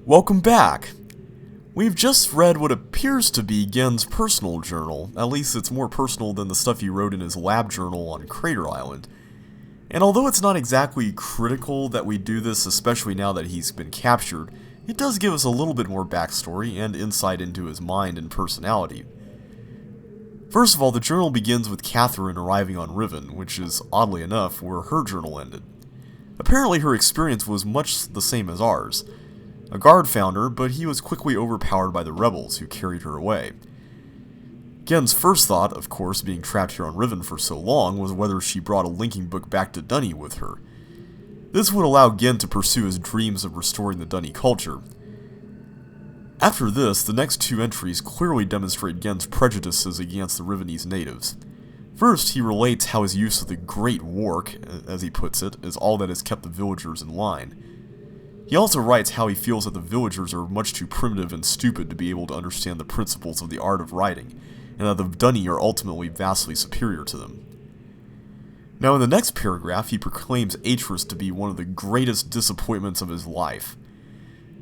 Welcome back! We've just read what appears to be Gehn's personal journal. At least it's more personal than the stuff he wrote in his lab journal on Crater Island. And although it's not exactly critical that we do this, especially now that he's been captured, it does give us a little bit more backstory and insight into his mind and personality. First of all, the journal begins with Catherine arriving on Riven, which is, oddly enough, where her journal ended. Apparently her experience was much the same as ours. A guard found her, but he was quickly overpowered by the rebels, who carried her away. Gehn's first thought, of course, being trapped here on Riven for so long, was whether she brought a linking book back to Dunny with her. This would allow Gehn to pursue his dreams of restoring the Dunny culture. After this, the next two entries clearly demonstrate Gehn's prejudices against the Rivenese natives. First, he relates how his use of the Great Wark, as he puts it, is all that has kept the villagers in line. He also writes how he feels that the villagers are much too primitive and stupid to be able to understand the principles of the art of writing, and that the Dunny are ultimately vastly superior to them. Now in the next paragraph, he proclaims Atrus to be one of the greatest disappointments of his life.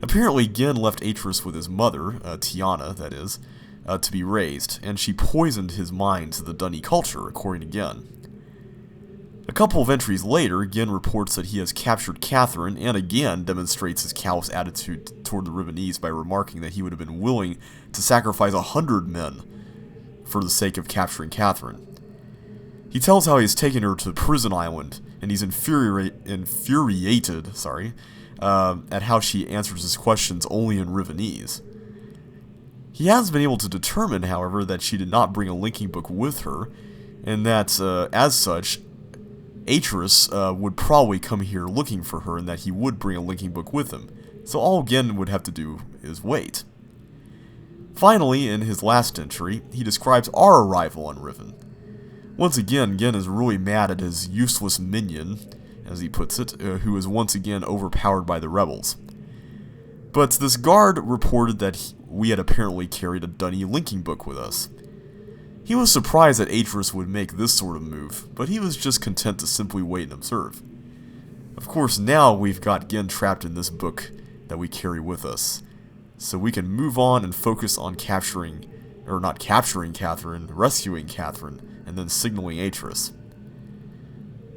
Apparently Gehn left Atrus with his mother, Tiana, that is, to be raised, and she poisoned his mind to the Dunny culture, according to Gehn. A couple of entries later, Gehn reports that he has captured Catherine, and again demonstrates his callous attitude toward the Rivenese by remarking that he would have been willing to sacrifice 100 men for the sake of capturing Catherine. He tells how he's taken her to the prison island, and he's infuriated at how she answers his questions only in Rivenese. He has been able to determine, however, that she did not bring a linking book with her, and that, as such, Atrus would probably come here looking for her, and that he would bring a linking book with him. So all Gehn would have to do is wait. Finally, in his last entry, he describes our arrival on Riven. Once again, Gehn is really mad at his useless minion, as he puts it, who is once again overpowered by the rebels. But this guard reported that we had apparently carried a Dunny linking book with us. He was surprised that Atrus would make this sort of move, but he was just content to simply wait and observe. Of course, now we've got Gehn trapped in this book that we carry with us, so we can move on and focus on rescuing Catherine, and then signaling Atrus.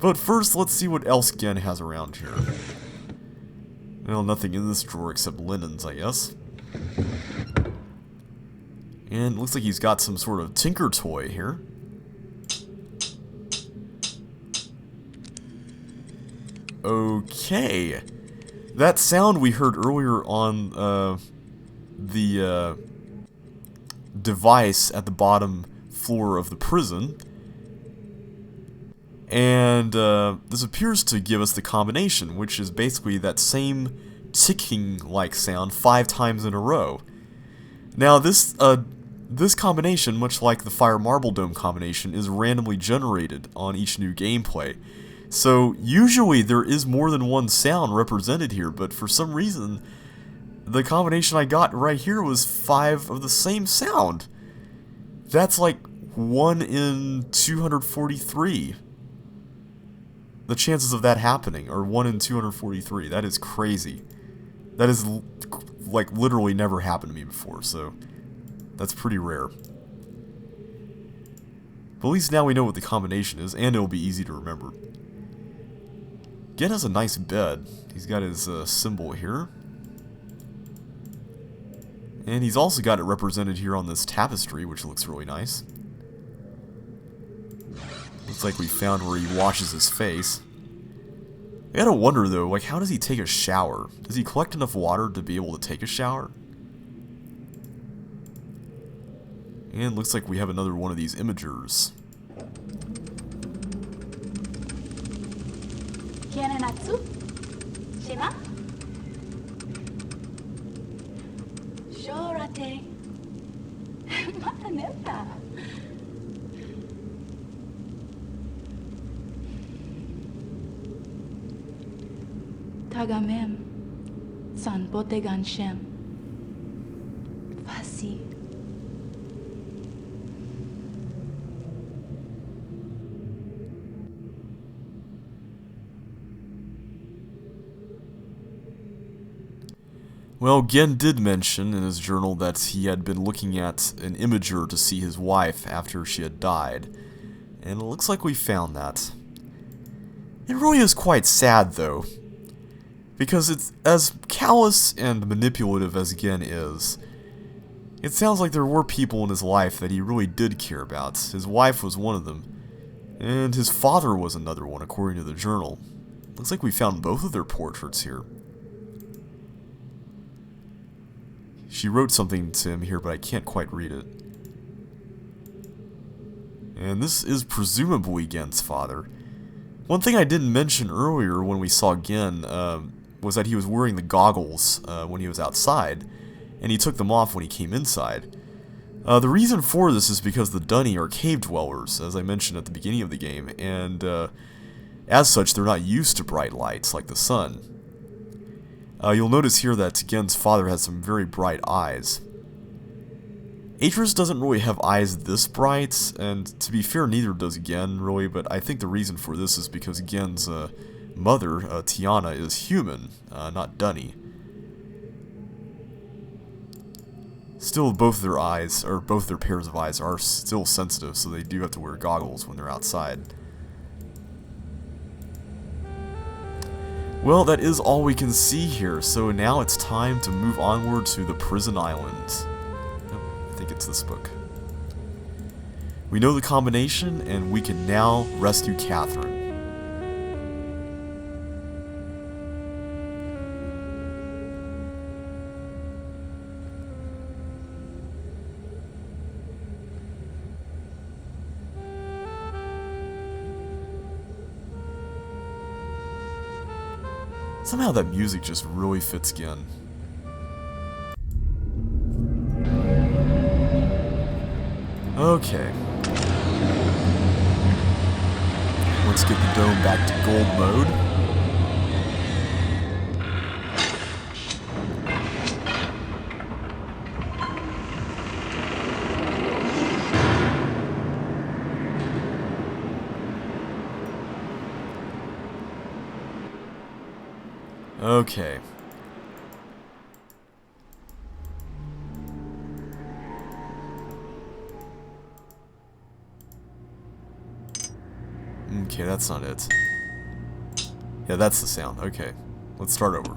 But first, let's see what else Gehn has around here. Well, nothing in this drawer except linens, I guess. And it looks like he's got some sort of tinker toy here. Okay. That sound we heard earlier on the device at the bottom floor of the prison. And this appears to give us the combination, which is basically that same ticking-like sound 5 times in a row. Now this combination, much like the Fire Marble Dome combination, is randomly generated on each new gameplay. So usually there is more than one sound represented here, but for some reason the combination I got right here was 5 of the same sound. That's like 1 in 243. The chances of that happening are 1 in 243. That is crazy. That is like literally never happened to me before, so that's pretty rare. But at least now we know what the combination is, and it'll be easy to remember. Gehn has a nice bed. He's got his symbol here. And he's also got it represented here on this tapestry, which looks really nice. Looks like we found where he washes his face. I gotta wonder though, like, how does he take a shower? Does he collect enough water to be able to take a shower? And looks like we have another one of these imagers. Tagamem, san botegan shem, fasi. Well, Gehn did mention in his journal that he had been looking at an imager to see his wife after she had died, and it looks like we found that. It really is quite sad, though, because it's as callous and manipulative as Gehn is. It sounds like there were people in his life that he really did care about. His wife was one of them, and his father was another one, according to the journal. Looks like we found both of their portraits here. She wrote something to him here, but I can't quite read it. And this is presumably Gehn's father. One thing I didn't mention earlier when we saw Gehn was that he was wearing the goggles when he was outside, and he took them off when he came inside. The reason for this is because the Dunny are cave dwellers, as I mentioned at the beginning of the game, and as such they're not used to bright lights like the sun. You'll notice here that Gehn's father has some very bright eyes. Atrus doesn't really have eyes this bright, and to be fair, neither does Gehn, really, but I think the reason for this is because Gehn's mother, Tiana, is human, not Dunny. Still, both their eyes, or both their pairs of eyes, are still sensitive, so they do have to wear goggles when they're outside. Well, that is all we can see here, so now it's time to move onward to the prison island. I think it's this book. We know the combination, and we can now rescue Catherine. Somehow that music just really fits Gehn. Okay. Let's get the dome back to gold mode. Okay. Okay, that's not it. Yeah, that's the sound. Okay. Let's start over.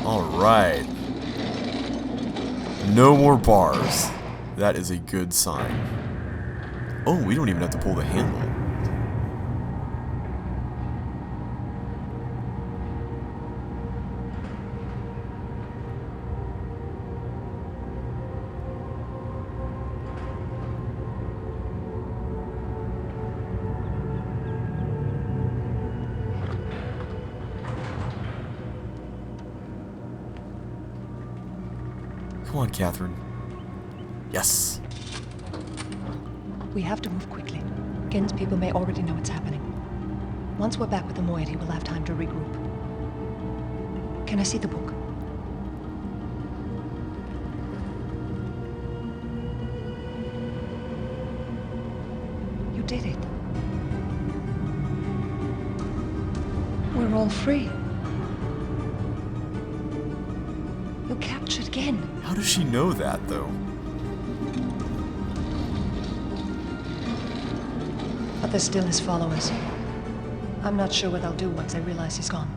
Alright. No more bars. That is a good sign. Oh, we don't even have to pull the handle. Come on, Catherine. Yes. We have to move quickly. Gehn's people may already know what's happening. Once we're back with the moiety, we'll have time to regroup. Can I see the book? You did it. We're all free. You captured Gehn. How does she know that, though? But they're still his followers. I'm not sure what I'll do once I realize he's gone.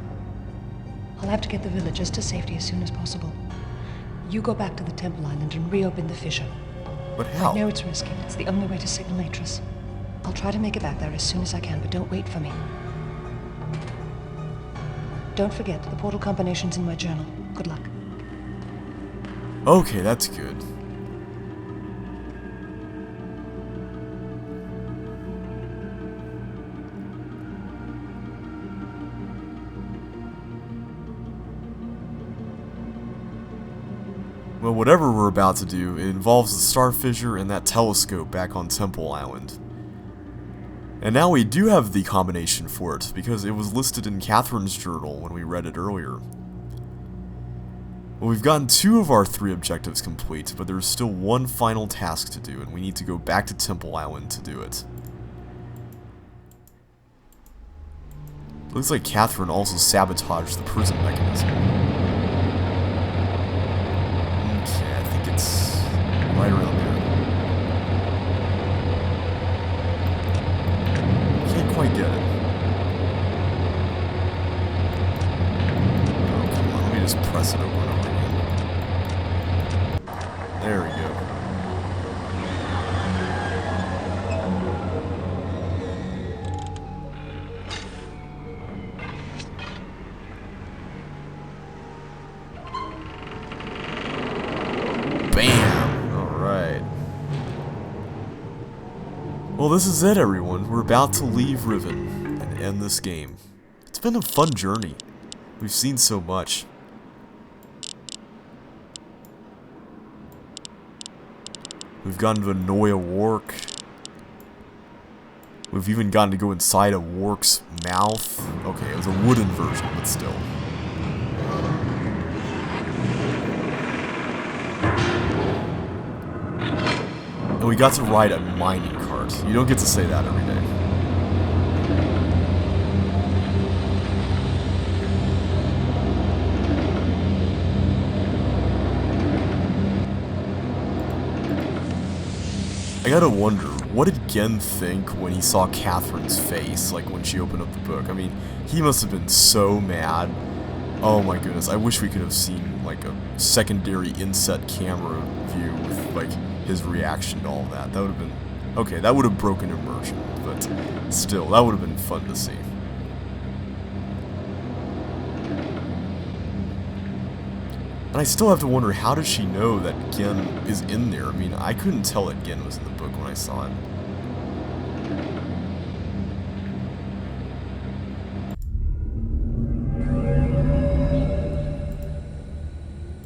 I'll have to get the villagers to safety as soon as possible. You go back to the Temple Island and reopen the fissure. But how? I know it's risky. It's the only way to signal Atrus. I'll try to make it back there as soon as I can, but don't wait for me. Don't forget, the portal combination's in my journal. Good luck. Okay, that's good. Well, whatever we're about to do, it involves the star fissure and that telescope back on Temple Island. And now we do have the combination for it, because it was listed in Catherine's journal when we read it earlier. Well, we've gotten 2 of our 3 objectives complete, but there's still one final task to do, and we need to go back to Temple Island to do it. Looks like Catherine also sabotaged the prison mechanism. Okay, I think it's right around there. Can't quite get it. Oh, come on, let me just press it over and over again. There we go. Bam! Alright. Well, this is it, everyone. We're about to leave Riven and end this game. It's been a fun journey. We've seen so much. We've gotten to annoy a Wark. We've even gotten to go inside a Wark's mouth. Okay, it was a wooden version, but still. And we got to ride a mining cart. You don't get to say that every day. I gotta wonder, what did Gehn think when he saw Catherine's face, like when she opened up the book? I mean, he must have been so mad. Oh my goodness, I wish we could have seen like a secondary inset camera view with like his reaction to all that. That would have been, okay, that would have broken immersion, but still, that would have been fun to see. And I still have to wonder, how did she know that Gehn is in there? I mean, I couldn't tell that Gehn was in the book when I saw it.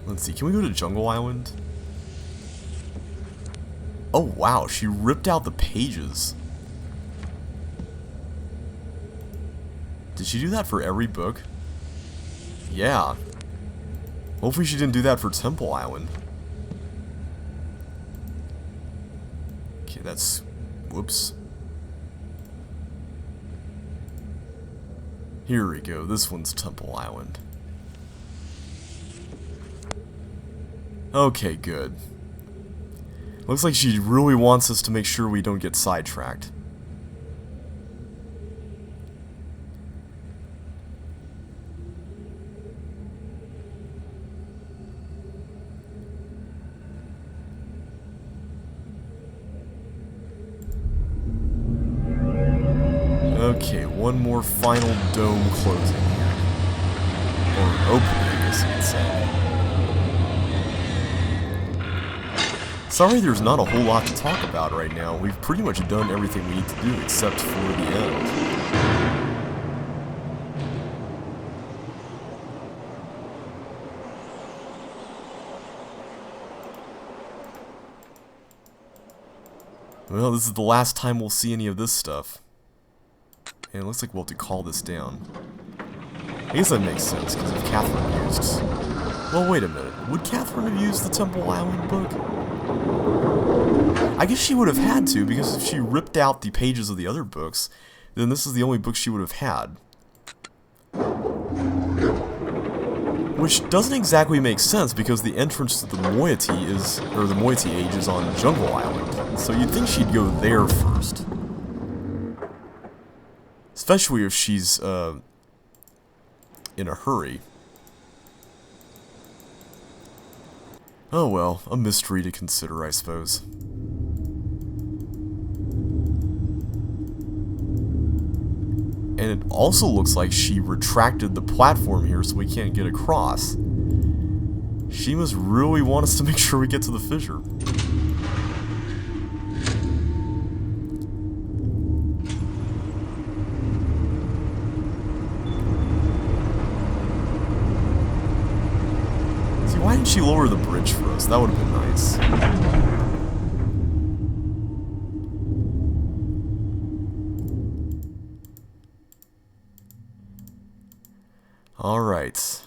Let's see, can we go to Jungle Island? Oh wow, she ripped out the pages. Did she do that for every book? Yeah. Hopefully she didn't do that for Temple Island. Okay, that's... whoops. Here we go, this one's Temple Island. Okay, good. Looks like she really wants us to make sure we don't get sidetracked. Okay, one more final dome closing here. Or opening, I guess you could say. Sorry there's not a whole lot to talk about right now. We've pretty much done everything we need to do except for the end. Well, this is the last time we'll see any of this stuff. And it looks like we'll have to call this down. I guess that makes sense, because if Catherine used... Well, wait a minute. Would Catherine have used the Temple Island book? I guess she would have had to, because if she ripped out the pages of the other books, then this is the only book she would have had. Which doesn't exactly make sense, because the entrance to the moiety is, or the moiety age is on Jungle Island. So you'd think she'd go there first. Especially if she's, in a hurry. Oh well, a mystery to consider, I suppose. And it also looks like she retracted the platform here so we can't get across. She must really want us to make sure we get to the fissure. See, why didn't she lower the bridge for us? That would have been nice. Alright.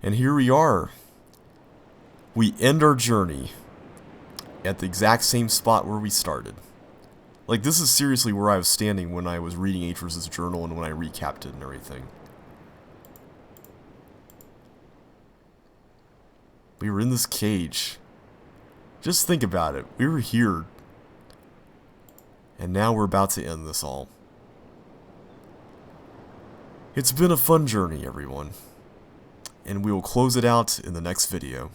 And here we are. We end our journey at the exact same spot where we started. Like, this is seriously where I was standing when I was reading Atrus' journal and when I recapped it and everything. We were in this cage. Just think about it. We were here. And now we're about to end this all. It's been a fun journey, everyone. And we will close it out in the next video.